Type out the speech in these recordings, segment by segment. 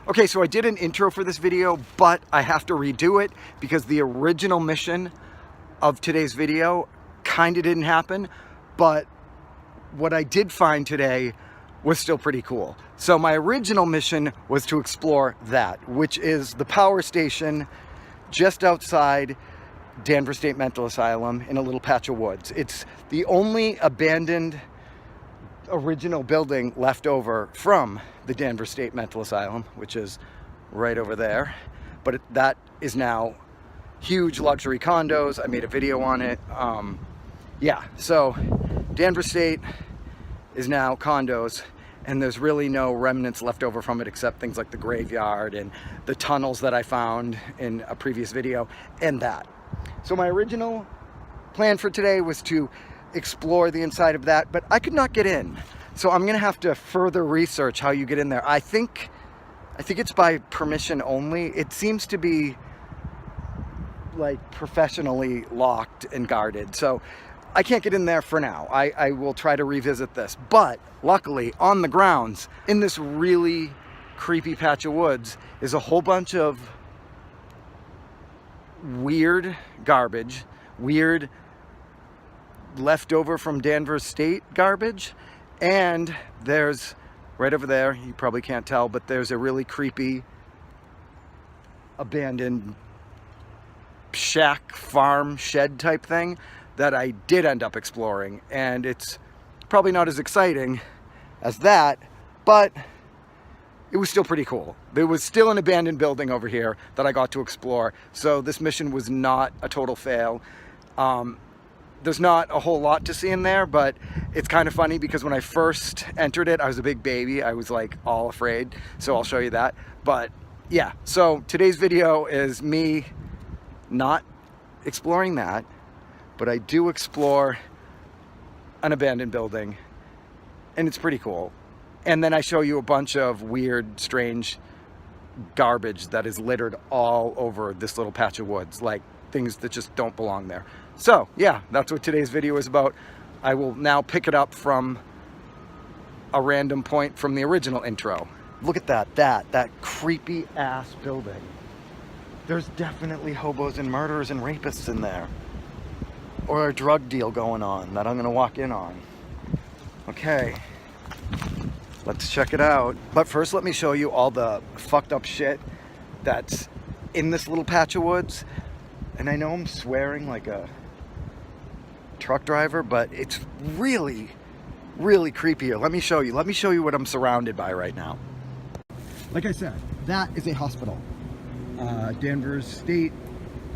Okay, so I did an intro for this video, but I have to redo it because the original mission of today's video kind of didn't happen, but what I did find today was still pretty cool. So my original mission was to explore that, which is the power station just outside Danvers State Mental Asylum in a little patch of woods. It's the only abandoned original building left over from the Danvers State Mental Asylum, which is right over there. But that is now huge luxury condos. I made a video on it. Yeah, so Danvers State is now condos, and there's really no remnants left over from it except things like the graveyard and the tunnels that I found in a previous video and that. So my original plan for today was to explore the inside of that, but I could not get in. So I'm gonna have to further research how you get in there. I think it's by permission only. It seems to be like professionally locked and guarded. So I can't get in there for now. I will try to revisit this. But luckily on the grounds in this really creepy patch of woods is a whole bunch of weird garbage, weird leftover from Danvers State garbage, and there's right over there, you probably can't tell, but there's a really creepy abandoned shack, farm, shed type thing that I did end up exploring, and it's probably not as exciting as that, but it was still pretty cool. There was still an abandoned building over here that I got to explore, so this mission was not a total fail. There's not a whole lot to see in there, but it's kind of funny because when I first entered it, I was a big baby. I was like all afraid, so I'll show you that. But yeah, so today's video is me not exploring that, but I do explore an abandoned building, and it's pretty cool. And then I show you a bunch of weird, strange garbage that is littered all over this little patch of woods, like things that just don't belong there. So yeah, that's what today's video is about. I will now pick it up from a random point from the original intro. Look at that creepy ass building. There's definitely hobos and murderers and rapists in there. Or a drug deal going on that I'm gonna walk in on. Okay, let's check it out. But first let me show you all the fucked up shit that's in this little patch of woods. And I know I'm swearing like a truck driver, but it's really, really creepy here. Let me show you what I'm surrounded by right now. Like I said, that is a hospital. Danvers State,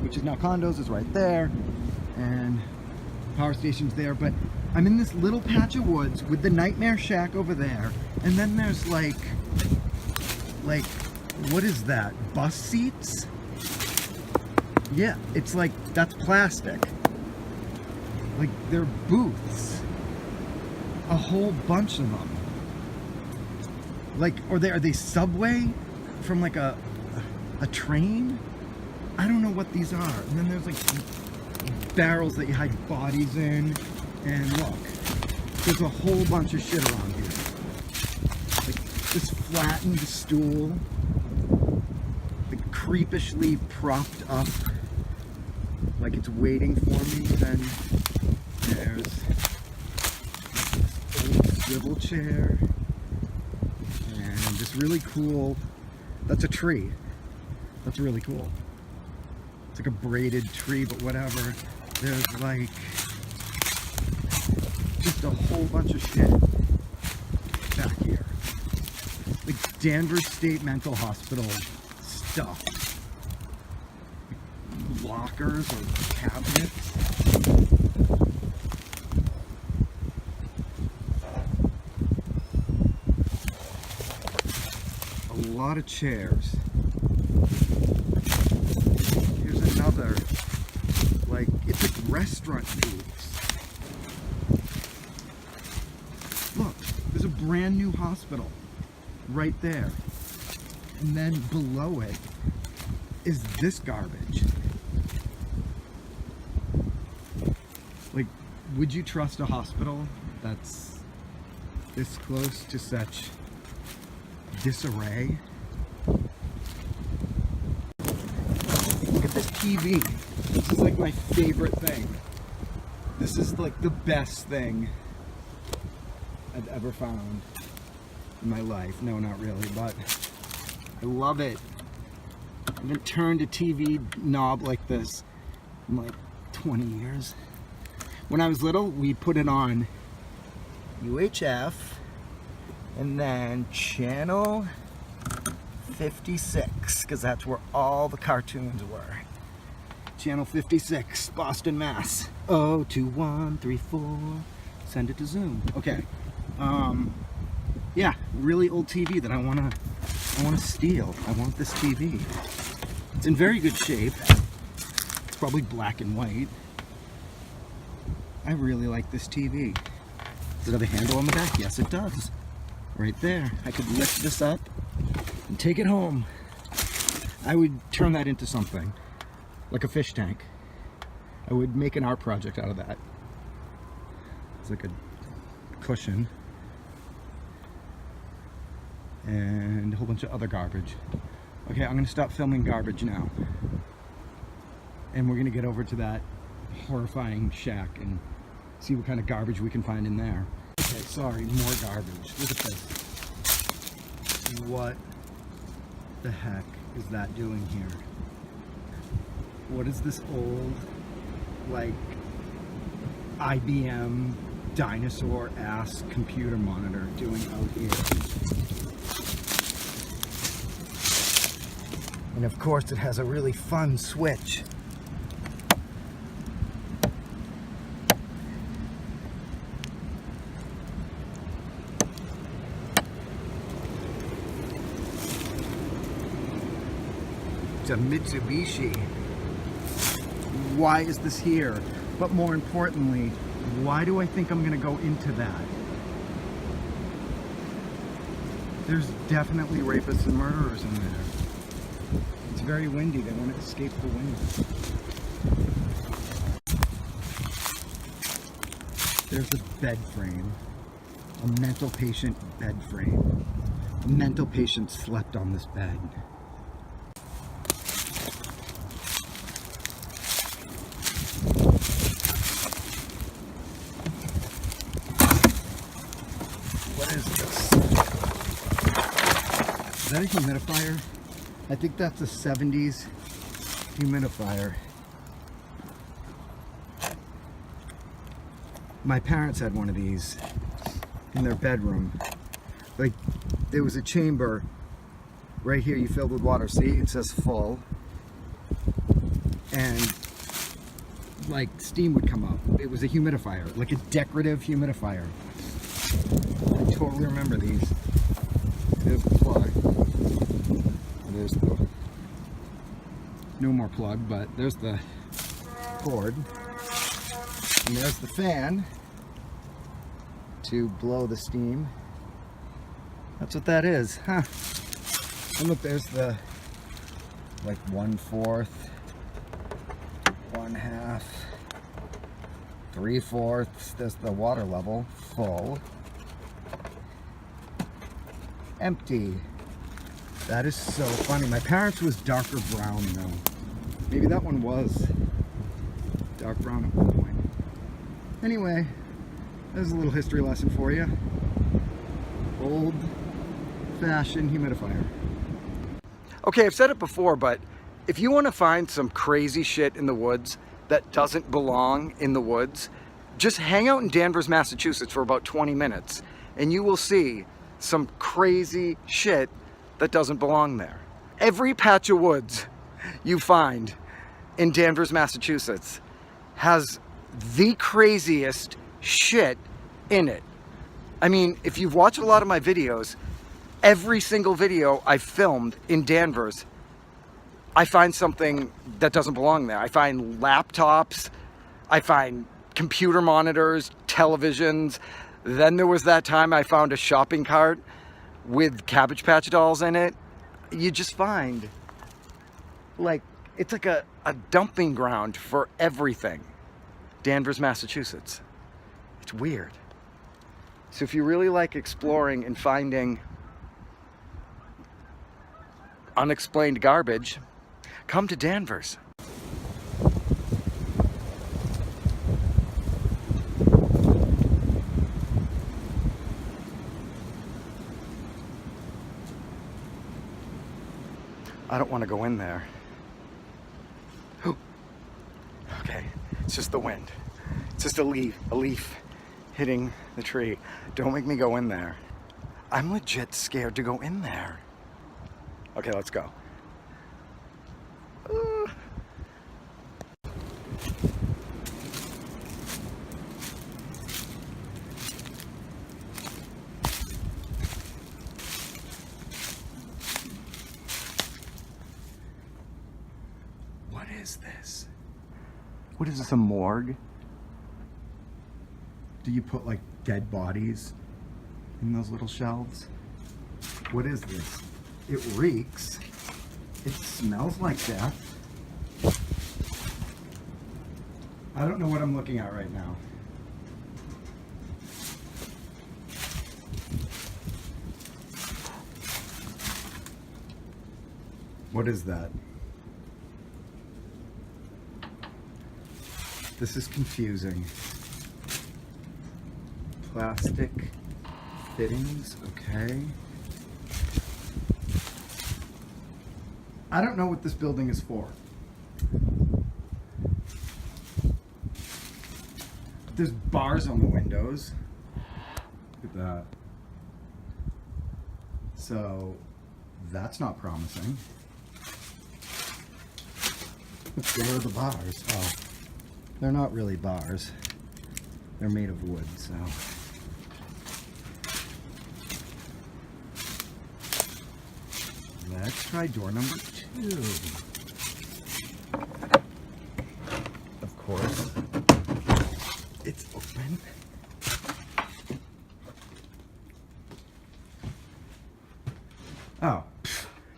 which is now condos, is right there, and power station's there, but I'm in this little patch of woods with the nightmare shack over there, and then there's like what is that, bus seats? Yeah, it's like, that's plastic. Like, they're booths. A whole bunch of them. Like, are they subway from like a train? I don't know what these are. And then there's like barrels that you hide bodies in. And look, there's a whole bunch of shit around here. Like this flattened stool, like creepishly propped up, like it's waiting for me. Then there's this old swivel chair, and this really cool, that's a tree. That's really cool. It's like a braided tree, but whatever. There's like just a whole bunch of shit back here. Like Danvers State Mental Hospital stuff. Like lockers or cabinets. A lot of chairs. Here's another, like, it's like restaurant booths. Look, there's a brand new hospital right there. And then below it is this garbage. Like, would you trust a hospital that's this close to such disarray? TV. This is like my favorite thing. This is like the best thing I've ever found in my life. No, not really, but I love it. I haven't turned a TV knob like this in like 20 years. When I was little, we put it on UHF and then channel 56, because that's where all the cartoons were. Channel 56, Boston, Mass. 02134. Send it to Zoom. Okay. Yeah, really old TV that I wanna steal. I want this TV. It's in very good shape. It's probably black and white. I really like this TV. Does it have a handle on the back? Yes, it does. Right there. I could lift this up and take it home. I would turn that into something, like a fish tank. I would make an art project out of that. It's like a cushion and a whole bunch of other garbage. Okay, I'm gonna stop filming garbage now. And we're gonna get over to that horrifying shack and see what kind of garbage we can find in there. Okay, sorry, more garbage. Look at this. What the heck is that doing here? What is this old, like, IBM dinosaur-ass computer monitor doing out here? And of course it has a really fun switch. It's a Mitsubishi. Why is this here? But more importantly, why do I think I'm gonna go into that? There's definitely rapists and murderers in there. It's very windy. They want to escape the wind. There's a bed frame. A mental patient bed frame. A mental patient slept on this bed. What is this? Is that a humidifier? I think that's a 70s humidifier. My parents had one of these in their bedroom. Like, there was a chamber right here you filled with water. See, it says full. And like steam would come up. It was a humidifier, like a decorative humidifier. I totally remember these. There's the plug. There's the, no more plug, but there's the cord. And there's the fan to blow the steam. That's what that is, huh? And look, there's the, like 1/4, 1/2, 3/4. There's the water level, full. Empty. That is so funny. My parents was darker brown though. Maybe that one was dark brown at one point. Anyway, there's a little history lesson for you. Old-fashioned humidifier. Okay, I've said it before, but if you want to find some crazy shit in the woods that doesn't belong in the woods, just hang out in Danvers, Massachusetts for about 20 minutes and you will see some crazy shit that doesn't belong there. Every patch of woods you find in Danvers, Massachusetts has the craziest shit in it. I mean, if you've watched a lot of my videos, every single video I've filmed in Danvers, I find something that doesn't belong there. I find laptops, I find computer monitors, televisions. Then there was that time I found a shopping cart with Cabbage Patch dolls in it. You just find, like, it's like a dumping ground for everything. Danvers, Massachusetts. It's weird. So if you really like exploring and finding unexplained garbage, come to Danvers. I don't want to go in there. Okay, it's just the wind. It's just a leaf hitting the tree. Don't make me go in there. I'm legit scared to go in there. Okay, let's go. What is this? What is this, a morgue? Do you put like dead bodies in those little shelves? What is this? It reeks. It smells like death. I don't know what I'm looking at right now. What is that? This is confusing. Plastic fittings, okay. I don't know what this building is for. There's bars on the windows. Look at that. So that's not promising. Where are the bars? Oh, they're not really bars. They're made of wood, so. Let's try door number 2. Of course, it's open. Oh,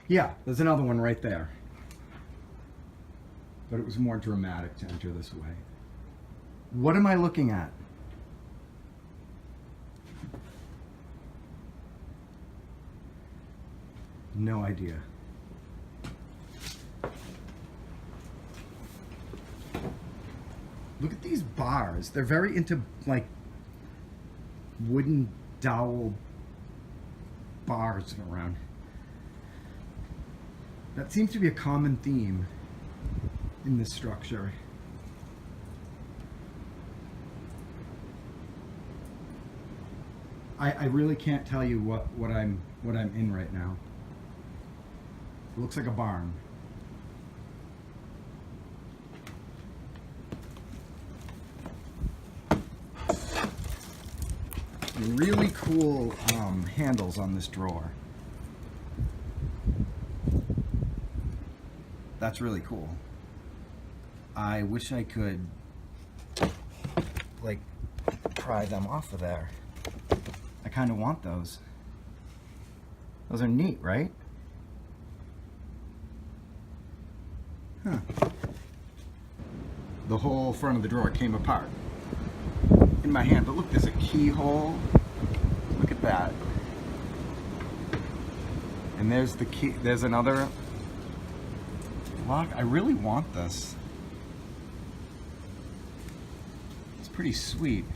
yeah, there's another one right there. But it was more dramatic to enter this way. What am I looking at? No idea. Look at these bars. They're very into like wooden dowel bars around. That seems to be a common theme in this structure. I really can't tell you what I'm in right now. It looks like a barn. Really cool handles on this drawer. That's really cool. I wish I could like pry them off of there. I kind of want those. Those are neat, right? Huh. The whole front of the drawer came apart in my hand, but look, there's a keyhole. Look at that. And there's the key, there's another lock. I really want this. It's pretty sweet.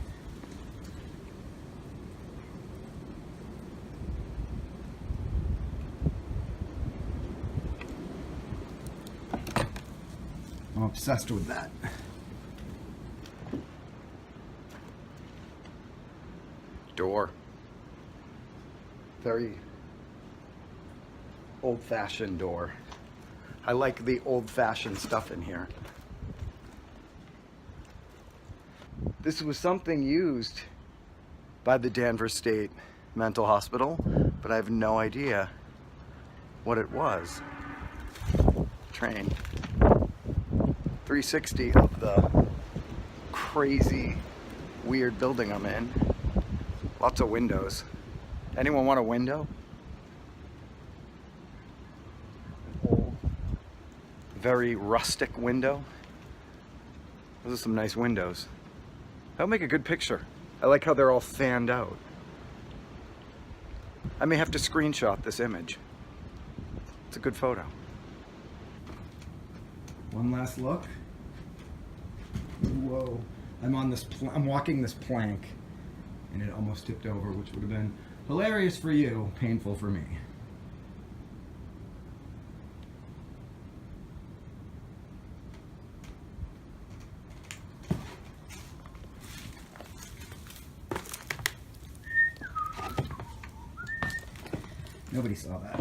I'm obsessed with that. Door. Very old-fashioned door. I like the old-fashioned stuff in here. This was something used by the Danvers State Mental Hospital, but I have no idea what it was. Train. 360 of the crazy, weird building I'm in. Lots of windows. Anyone want a window? Old, very rustic window. Those are some nice windows. That'll make a good picture. I like how they're all fanned out. I may have to screenshot this image. It's a good photo. One last look. Whoa. I'm walking this plank and it almost tipped over, which would have been hilarious for you, painful for me. Nobody saw that.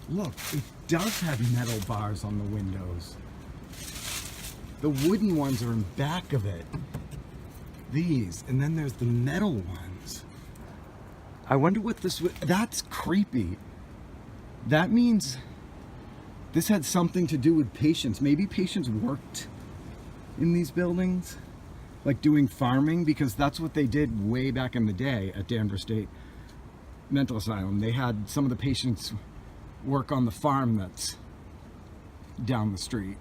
Look, it does have metal bars on the windows. The wooden ones are in back of it. These, and then there's the metal ones. I wonder what this would, that's creepy. That means this had something to do with patients. Maybe patients worked in these buildings, like doing farming, because that's what they did way back in the day at Danvers State Mental Asylum. They had some of the patients work on the farm that's down the street.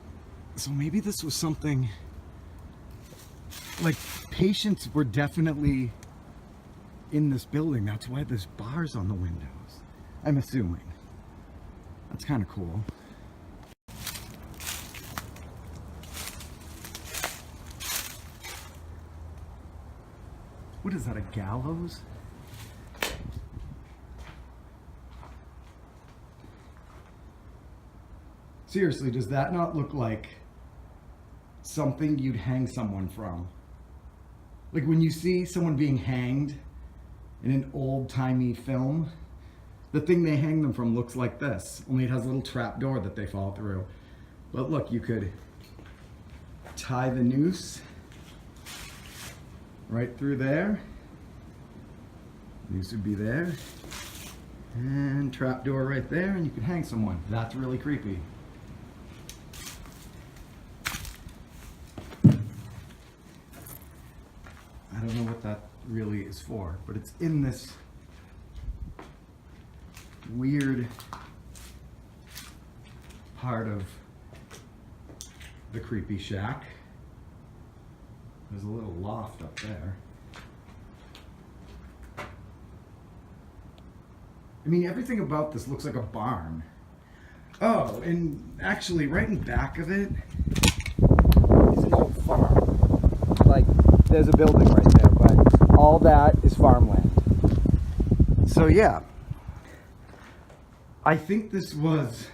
So maybe this was something, like patients were definitely in this building. That's why there's bars on the windows, I'm assuming. That's kind of cool. What is that, a gallows? Seriously, does that not look like something you'd hang someone from? Like when you see someone being hanged in an old-timey film, the thing they hang them from looks like this, only it has a little trap door that they fall through. But look, you could tie the noose right through there. Noose would be there. And trap door right there, and you could hang someone. That's really creepy. I don't know what that really is for, but it's in this weird part of the creepy shack. There's a little loft up there. I mean, everything about this looks like a barn. Oh, and actually right in back of it is an old farm. Like, there's a building right there, but all that is farmland. So yeah, I think this was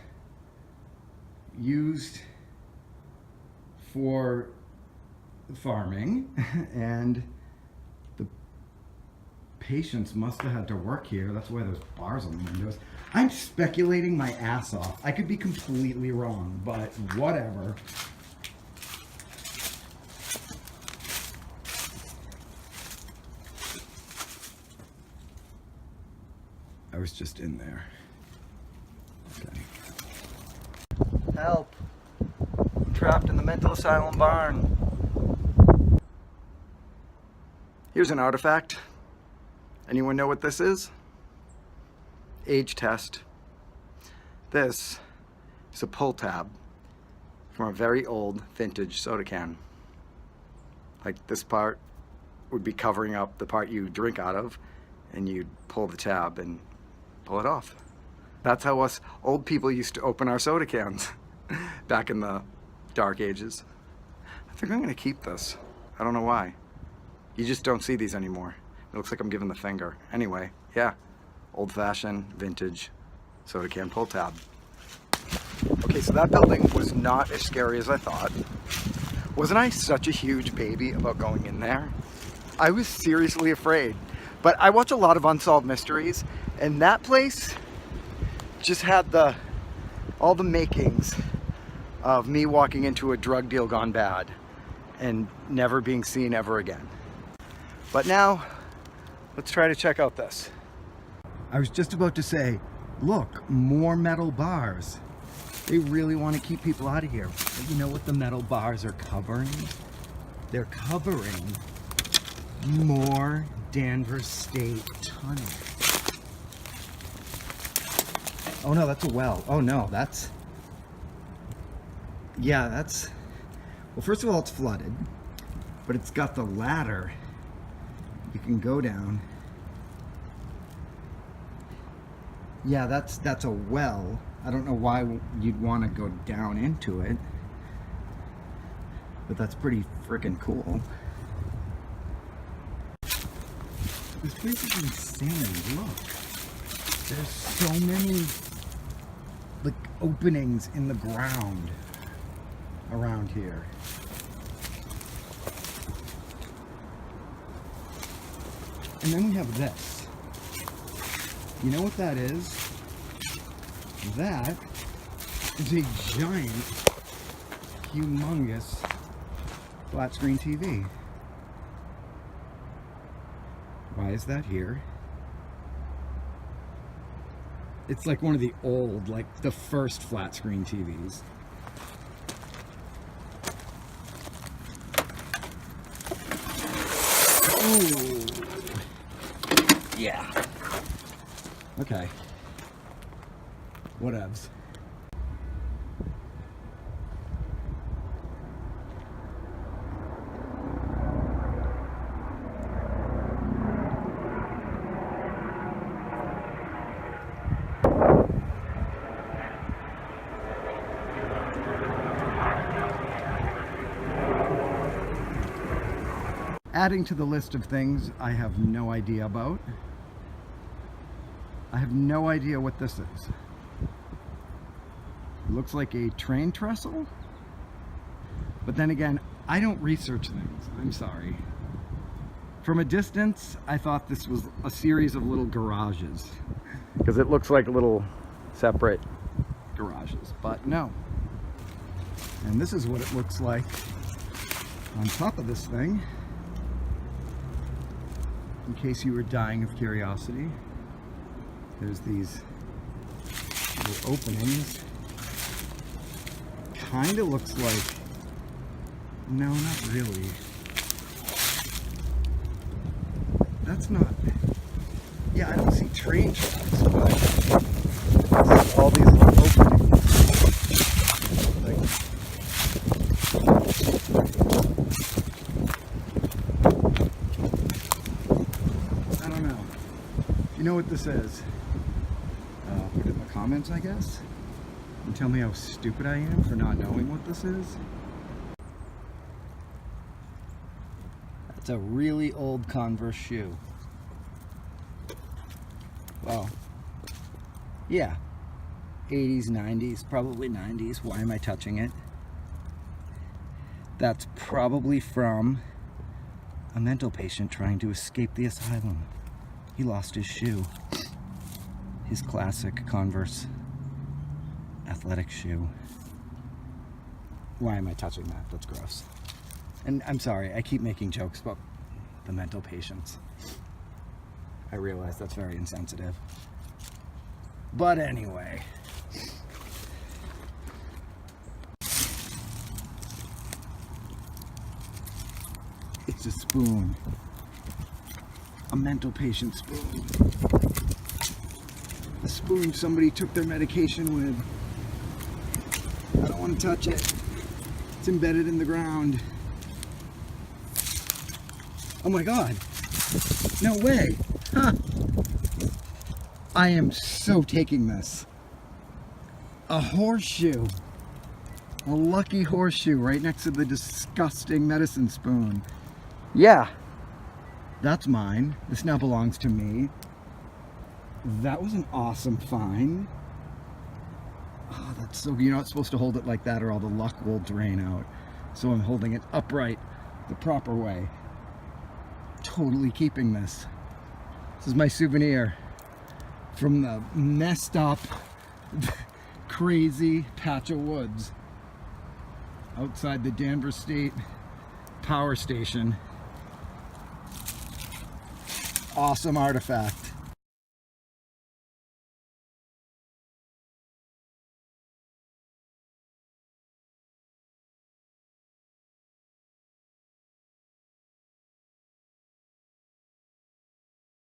used for farming, and the patients must have had to work here. That's why there's bars on the windows. I'm speculating my ass off. I could be completely wrong, but whatever. I was just in there. Okay. Help! I'm trapped in the mental asylum barn. Here's an artifact. Anyone know what this is? Age test. This is a pull tab from a very old vintage soda can. Like, this part would be covering up the part you drink out of, and you'd pull the tab and pull it off. That's how us old people used to open our soda cans back in the dark ages. I think I'm gonna keep this. I don't know why. You just don't see these anymore. It looks like I'm giving the finger. Anyway, yeah, old-fashioned, vintage soda can pull tab. Okay, so that building was not as scary as I thought. Wasn't I such a huge baby about going in there? I was seriously afraid. But I watch a lot of unsolved mysteries, and that place just had all the makings of me walking into a drug deal gone bad and never being seen ever again. But now, let's try to check out this. I was just about to say, look, more metal bars. They really want to keep people out of here. But you know what the metal bars are covering? They're covering more Danvers State tunnel. Oh no, that's a well. Oh no, that's... Yeah, that's... Well, first of all, it's flooded, but it's got the ladder. You can go down. Yeah, that's a well. I don't know why you'd want to go down into it, but that's pretty freaking cool. This place is insane, look. There's so many like openings in the ground around here. And then we have this. You know what that is? That is a giant, humongous flat screen TV. Why is that here? It's like one of the old, like the first flat screen TVs. Ooh. Yeah. Okay. Whatevs. Adding to the list of things I have no idea about. I have no idea what this is. It looks like a train trestle. But then again, I don't research things. I'm sorry. From a distance, I thought this was a series of little garages. Because it looks like little separate garages. But no. And this is what it looks like on top of this thing. In case you were dying of curiosity, there's these little openings. Kind of looks like, no, not really. That's not, yeah, I don't see train tracks, but all these little openings. You know what this is? Put it in the comments, I guess, and tell me how stupid I am for not knowing what this is. That's a really old Converse shoe. Well, yeah, 80s, 90s, probably 90s. Why am I touching it? That's probably from a mental patient trying to escape the asylum. He lost his shoe, his classic Converse athletic shoe. Why am I touching that? That's gross. And I'm sorry, I keep making jokes about the mental patients. I realize that's very insensitive. But anyway. It's a spoon. A mental patient spoon. A spoon somebody took their medication with. I don't want to touch it. It's embedded in the ground. Oh my God. No way. Huh. I am so taking this. A horseshoe. A lucky horseshoe right next to the disgusting medicine spoon. Yeah. That's mine. This now belongs to me. That was an awesome find. Oh, that's so, you're not supposed to hold it like that or all the luck will drain out. So I'm holding it upright the proper way. Totally keeping this. This is my souvenir from the messed up, crazy patch of woods outside the Danvers State power station. Awesome artifact.